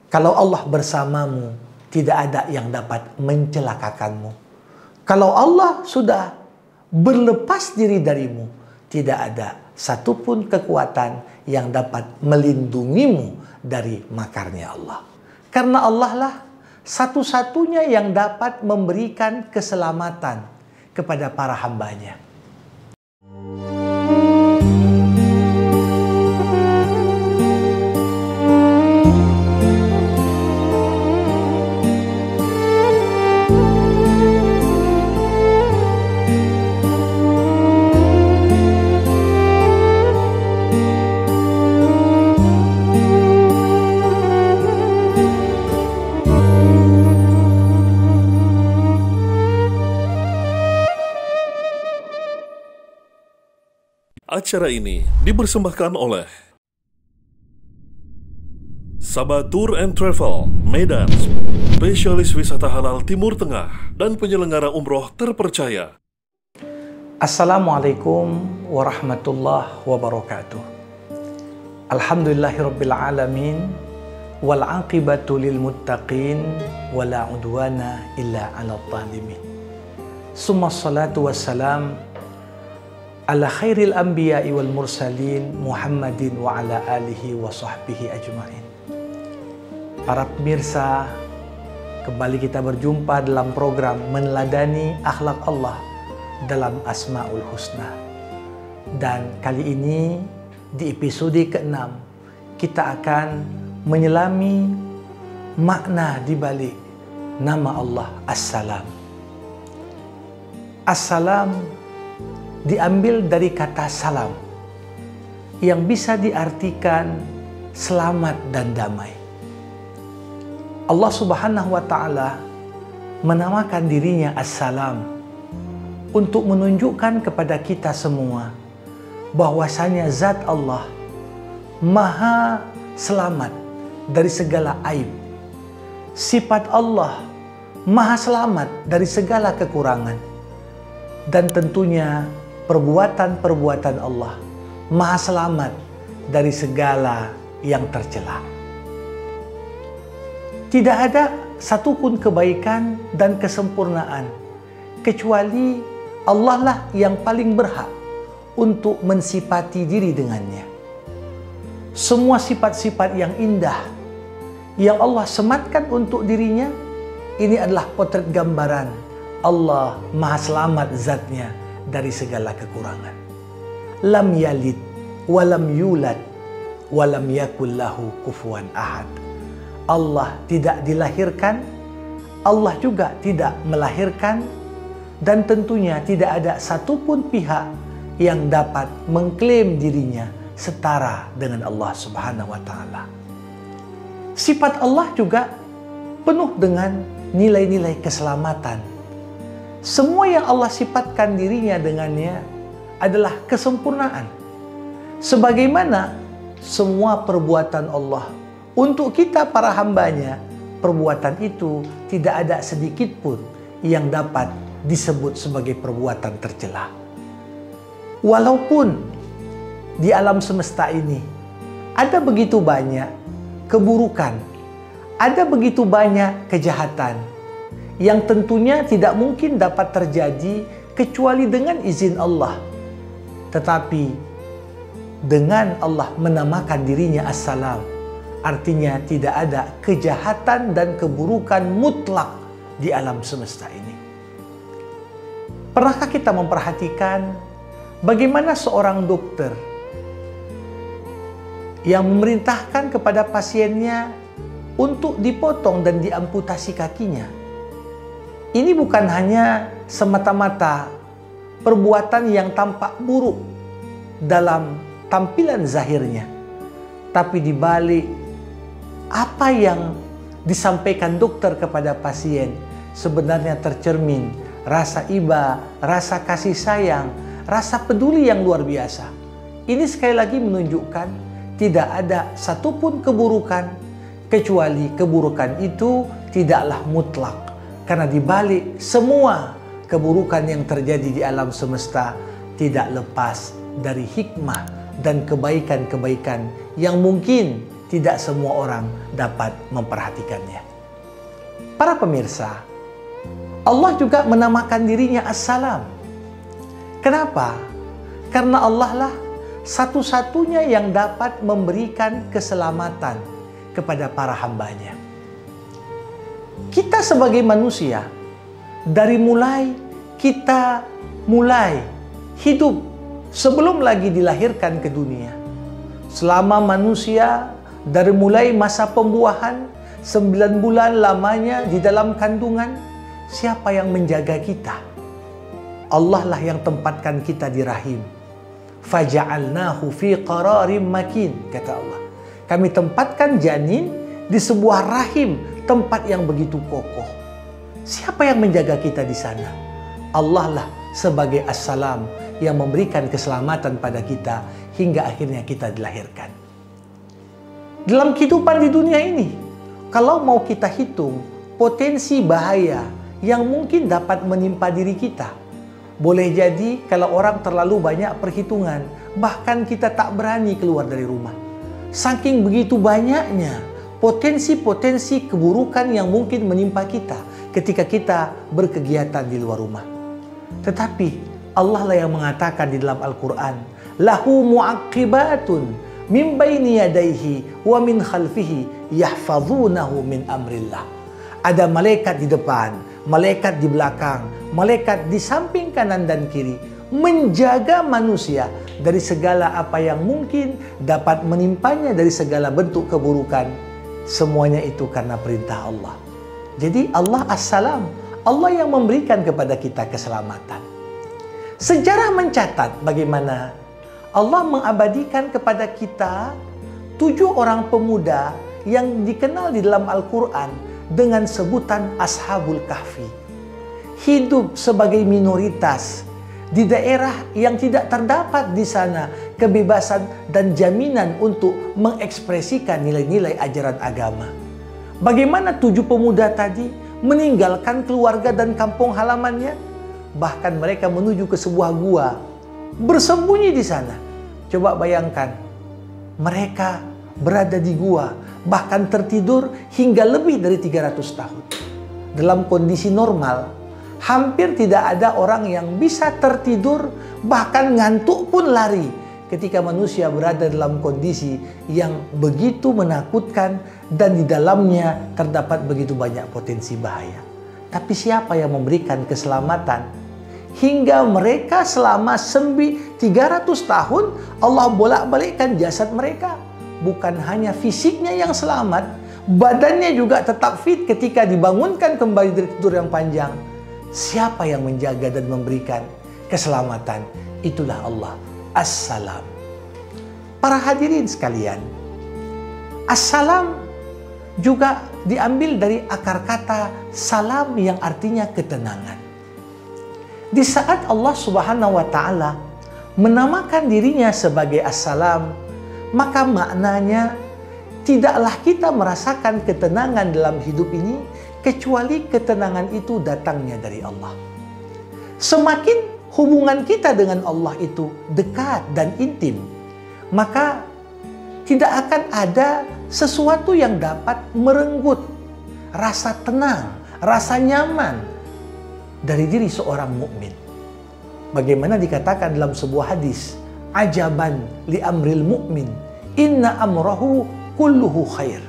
Kalau Allah bersamamu, tidak ada yang dapat mencelakakanmu. Kalau Allah sudah berlepas diri darimu, tidak ada satupun kekuatan yang dapat melindungimu dari makarnya Allah. Karena Allah lah satu-satunya yang dapat memberikan keselamatan kepada para hambanya. Acara ini dipersembahkan oleh Sabah Tour and Travel Medan, spesialis wisata halal Timur Tengah dan penyelenggara umroh terpercaya. Assalamualaikum warahmatullahi wabarakatuh. Alhamdulillahirabbil alamin wal aqibatu lil muttaqin wala udwana illa 'alal zalimin. Summa salatu wassalam ala khairil anbiya'i wal mursalin Muhammadin wa ala alihi wa sahbihi ajma'in. Para pemirsa, kembali kita berjumpa dalam program Meneladani Akhlak Allah dalam Asmaul Husna. Dan kali ini di episode ke-6 kita akan menyelami makna di balik nama Allah As-Salam. As-Salam diambil dari kata salam yang bisa diartikan selamat dan damai. Allah Subhanahu wa Ta'ala menamakan dirinya As-Salam untuk menunjukkan kepada kita semua bahwasanya zat Allah maha selamat dari segala aib. Sifat Allah maha selamat dari segala kekurangan. Dan tentunya perbuatan-perbuatan Allah maha selamat dari segala yang tercela. Tidak ada satupun kebaikan dan kesempurnaan kecuali Allah lah yang paling berhak untuk mensifati diri dengannya. Semua sifat-sifat yang indah yang Allah sematkan untuk dirinya, ini adalah potret gambaran Allah maha selamat zatnya dari segala kekurangan. Lam yalid walam yulad walam yakul lahu kufuwan ahad. Allah tidak dilahirkan, Allah juga tidak melahirkan, dan tentunya tidak ada satupun pihak yang dapat mengklaim dirinya setara dengan Allah Subhanahu wa Ta'ala. Sifat Allah juga penuh dengan nilai-nilai keselamatan. Semua yang Allah sifatkan dirinya dengannya adalah kesempurnaan. Sebagaimana semua perbuatan Allah untuk kita para hambanya, perbuatan itu tidak ada sedikit pun yang dapat disebut sebagai perbuatan tercela. Walaupun di alam semesta ini ada begitu banyak keburukan, ada begitu banyak kejahatan, yang tentunya tidak mungkin dapat terjadi kecuali dengan izin Allah. Tetapi dengan Allah menamakan dirinya As-Salam, artinya tidak ada kejahatan dan keburukan mutlak di alam semesta ini. Pernahkah kita memperhatikan bagaimana seorang dokter yang memerintahkan kepada pasiennya untuk dipotong dan diamputasi kakinya? Ini bukan hanya semata-mata perbuatan yang tampak buruk dalam tampilan zahirnya, tapi di balik apa yang disampaikan dokter kepada pasien sebenarnya tercermin rasa iba, rasa kasih sayang, rasa peduli yang luar biasa. Ini sekali lagi menunjukkan tidak ada satupun keburukan kecuali keburukan itu tidaklah mutlak. Karena di balik semua keburukan yang terjadi di alam semesta tidak lepas dari hikmah dan kebaikan-kebaikan yang mungkin tidak semua orang dapat memperhatikannya. Para pemirsa, Allah juga menamakan dirinya As-Salam. Kenapa? Karena Allah lah satu-satunya yang dapat memberikan keselamatan kepada para hambanya. Kita sebagai manusia, dari mulai kita hidup sebelum lagi dilahirkan ke dunia, selama manusia dari mulai masa pembuahan 9 bulan lamanya di dalam kandungan, siapa yang menjaga kita? Allah lah yang tempatkan kita di rahim. Faja'alnahu fi qararim makin, kata Allah. Kami tempatkan janin di sebuah rahim, tempat yang begitu kokoh. Siapa yang menjaga kita di sana? Allah lah sebagai As-Salam yang memberikan keselamatan pada kita hingga akhirnya kita dilahirkan. Dalam kehidupan di dunia ini, kalau mau kita hitung potensi bahaya yang mungkin dapat menimpa diri kita, boleh jadi kalau orang terlalu banyak perhitungan, bahkan kita tak berani keluar dari rumah. Saking begitu banyaknya potensi-potensi keburukan yang mungkin menimpa kita ketika kita berkegiatan di luar rumah. Tetapi Allah lah yang mengatakan di dalam Al-Quran, lahu mu'aqibatun min baini yadayhi wa min khalfihi yahfazunahu min amrillah. Ada malaikat di depan, malaikat di belakang, malaikat di samping kanan dan kiri, menjaga manusia dari segala apa yang mungkin dapat menimpanya dari segala bentuk keburukan. Semuanya itu karena perintah Allah. Jadi Allah As-Salam, Allah yang memberikan kepada kita keselamatan. Sejarah mencatat bagaimana Allah mengabadikan kepada kita 7 orang pemuda yang dikenal di dalam Al-Quran dengan sebutan Ashabul Kahfi. Hidup sebagai minoritas di daerah yang tidak terdapat di sana kebebasan dan jaminan untuk mengekspresikan nilai-nilai ajaran agama. Bagaimana 7 pemuda tadi meninggalkan keluarga dan kampung halamannya, bahkan mereka menuju ke sebuah gua, bersembunyi di sana. Coba bayangkan, mereka berada di gua, bahkan tertidur hingga lebih dari 300 tahun. Dalam kondisi normal, hampir tidak ada orang yang bisa tertidur, bahkan ngantuk pun lari ketika manusia berada dalam kondisi yang begitu menakutkan dan di dalamnya terdapat begitu banyak potensi bahaya. Tapi siapa yang memberikan keselamatan? Hingga mereka selama 300 tahun Allah bolak-balikkan jasad mereka. Bukan hanya fisiknya yang selamat, badannya juga tetap fit ketika dibangunkan kembali dari tidur yang panjang. Siapa yang menjaga dan memberikan keselamatan? Itulah Allah As-Salam. Para hadirin sekalian, As-Salam juga diambil dari akar kata salam yang artinya ketenangan. Di saat Allah Subhanahu wa Ta'ala menamakan dirinya sebagai As-Salam, maka maknanya tidaklah kita merasakan ketenangan dalam hidup ini kecuali ketenangan itu datangnya dari Allah. Semakin hubungan kita dengan Allah itu dekat dan intim, maka tidak akan ada sesuatu yang dapat merenggut rasa tenang, rasa nyaman dari diri seorang mukmin. Bagaimana dikatakan dalam sebuah hadis, ajaban li amril mu'min, inna amrahu kulluhu khair.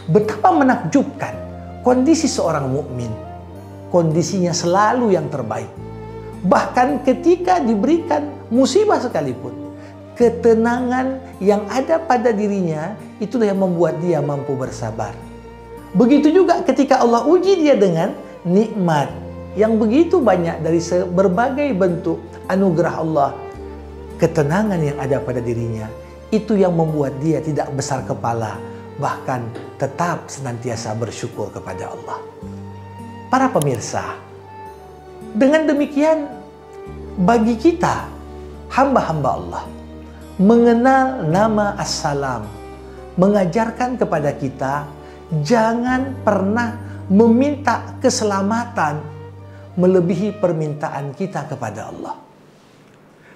Betapa menakjubkan kondisi seorang mukmin. Kondisinya selalu yang terbaik. Bahkan ketika diberikan musibah sekalipun, ketenangan yang ada pada dirinya itulah yang membuat dia mampu bersabar. Begitu juga ketika Allah uji dia dengan nikmat yang begitu banyak dari berbagai bentuk anugerah Allah. Ketenangan yang ada pada dirinya itu yang membuat dia tidak besar kepala, bahkan tetap senantiasa bersyukur kepada Allah. Para pemirsa, dengan demikian bagi kita hamba-hamba Allah mengenal nama As-Salam mengajarkan kepada kita jangan pernah meminta keselamatan melebihi permintaan kita kepada Allah.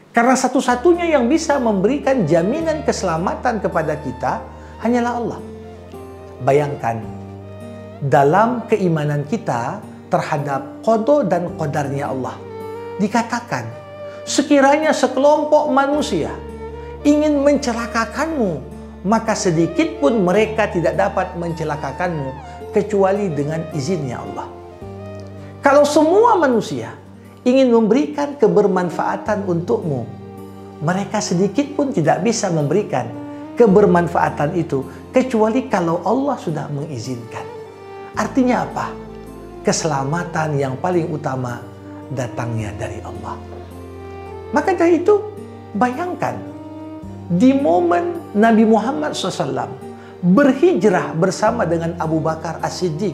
Karena satu-satunya yang bisa memberikan jaminan keselamatan kepada kita hanyalah Allah. Bayangkan, dalam keimanan kita terhadap qada dan qadarnya Allah, dikatakan, sekiranya sekelompok manusia ingin mencelakakanmu, maka sedikit pun mereka tidak dapat mencelakakanmu kecuali dengan izinnya Allah. Kalau semua manusia ingin memberikan kebermanfaatan untukmu, mereka sedikit pun tidak bisa memberikan kebermanfaatan itu kecuali kalau Allah sudah mengizinkan. Artinya apa? Keselamatan yang paling utama datangnya dari Allah. Maka dari itu, bayangkan di momen Nabi Muhammad SAW berhijrah bersama dengan Abu Bakar As-Siddiq,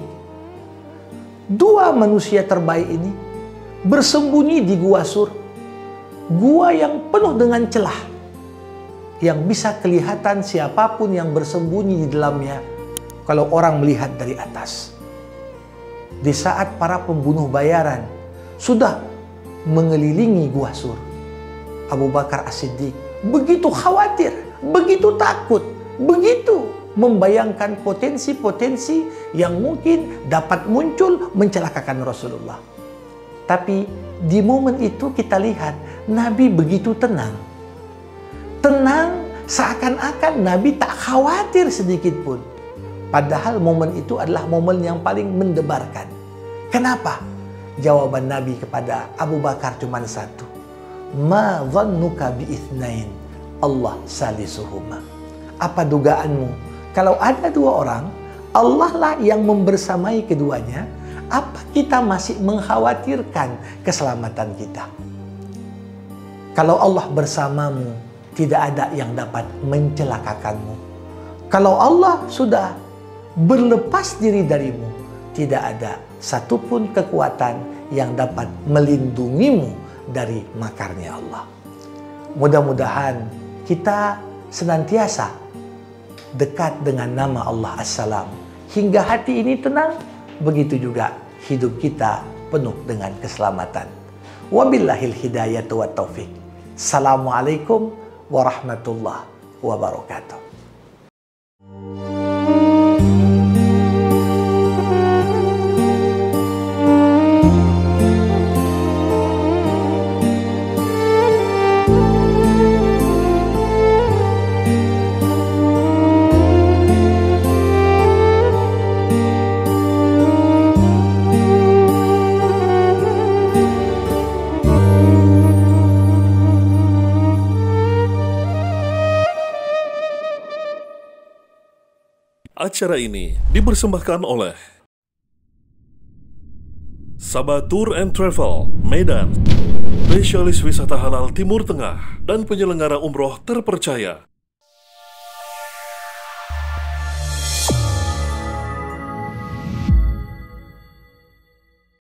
dua manusia terbaik ini bersembunyi di Gua Sur, gua yang penuh dengan celah, yang bisa kelihatan siapapun yang bersembunyi di dalamnya kalau orang melihat dari atas. Di saat para pembunuh bayaran sudah mengelilingi Gua Sur, Abu Bakar As-Siddiq begitu khawatir, begitu takut, begitu membayangkan potensi-potensi yang mungkin dapat muncul mencelakakan Rasulullah. Tapi di momen itu kita lihat Nabi begitu tenang. Tenang, seakan-akan Nabi tak khawatir sedikit pun. Padahal momen itu adalah momen yang paling mendebarkan. Kenapa? Jawaban Nabi kepada Abu Bakar cuma satu. Ma dhannuka bi itsnain, Allah salisuhuma. Apa dugaanmu kalau ada dua orang, Allah lah yang membersamai keduanya? Apa kita masih mengkhawatirkan keselamatan kita? Kalau Allah bersamamu, tidak ada yang dapat mencelakakanmu. Kalau Allah sudah berlepas diri darimu, tidak ada satupun kekuatan yang dapat melindungimu dari makarnya Allah. Mudah-mudahan kita senantiasa dekat dengan nama Allah As-Salam, hingga hati ini tenang. Begitu juga hidup kita penuh dengan keselamatan. Wabillahil hidayatu wa taufiq. Assalamualaikum warahmatullahi wabarakatuh. Acara ini dipersembahkan oleh Sabatur and Travel Medan, spesialis wisata halal Timur Tengah dan penyelenggara umroh terpercaya.